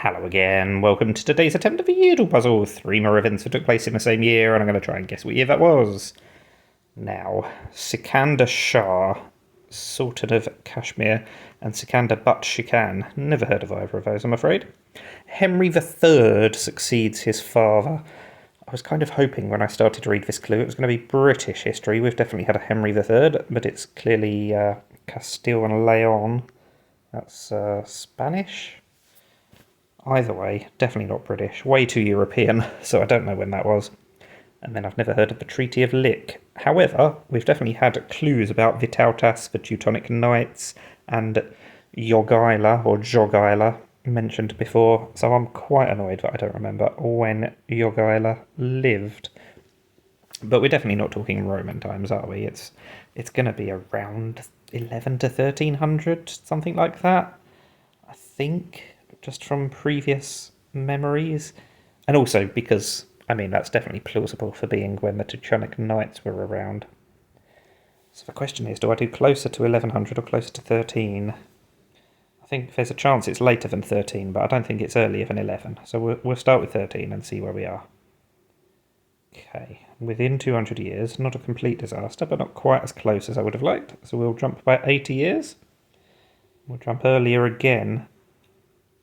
Hello again, welcome to today's attempt of a Yeardle puzzle. 3 more events that took place in the same year, and I'm going to try and guess what year that was. Now, Sikandar Shah, Sultan of Kashmir, and Sikandar Butt Shikan. Never heard of either of those, I'm afraid. Henry III succeeds his father. I was kind of hoping when I started to read this clue it was going to be British history. We've definitely had a Henry III, but it's clearly Castile and Leon. That's Spanish? Either way, definitely not British. Way too European, so I don't know when that was. And then I've never heard of the Treaty of Lick. However, we've definitely had clues about Vitautas, the Teutonic Knights, and Jogaila, or Jogaila, mentioned before, so I'm quite annoyed that I don't remember when Jogaila lived. But we're definitely not talking Roman times, are we? It's going to be around 11 to 1300, something like that, I think, just from previous memories. And also because, I mean, that's definitely plausible for being when the Teutonic Knights were around. So the question is, do I do closer to 1100 or closer to 13? I think there's a chance it's later than 13, but I don't think it's earlier than 11. So we'll start with 13 and see where we are. Okay, within 200 years, not a complete disaster, but not quite as close as I would have liked. So we'll jump by 80 years. We'll jump earlier again.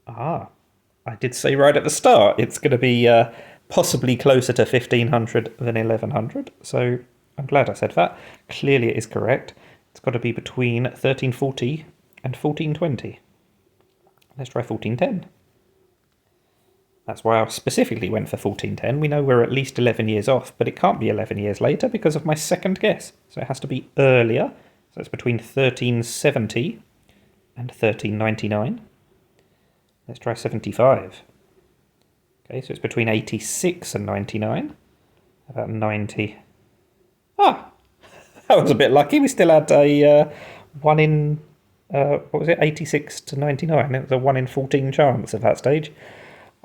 I did say right at the start it's going to be possibly closer to 1500 than 1100, so I'm glad I said that. Clearly it is correct. It's got to be between 1340 and 1420. Let's try 1410. That's why I specifically went for 1410. We know we're at least 11 years off, but it can't be 11 years later because of my second guess. So it has to be earlier. So it's between 1370 and 1399. Let's try 75. Okay, so it's between 86 and 99. About 90. That was a bit lucky. We still had a 1 in, 86 to 99. It was a 1 in 14 chance at that stage.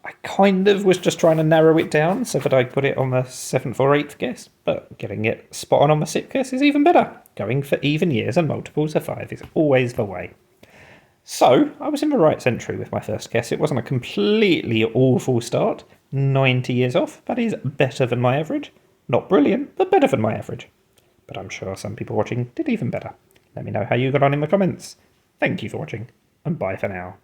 I kind of was just trying to narrow it down so that I put it on the 7th or 8th guess, but getting it spot on the 6th guess is even better. Going for even years and multiples of 5 is always the way. So, I was in the right century with my first guess. It wasn't a completely awful start. 90 years off. That is better than my average. Not brilliant, but better than my average. But I'm sure some people watching did even better. Let me know how you got on in the comments. Thank you for watching, and bye for now.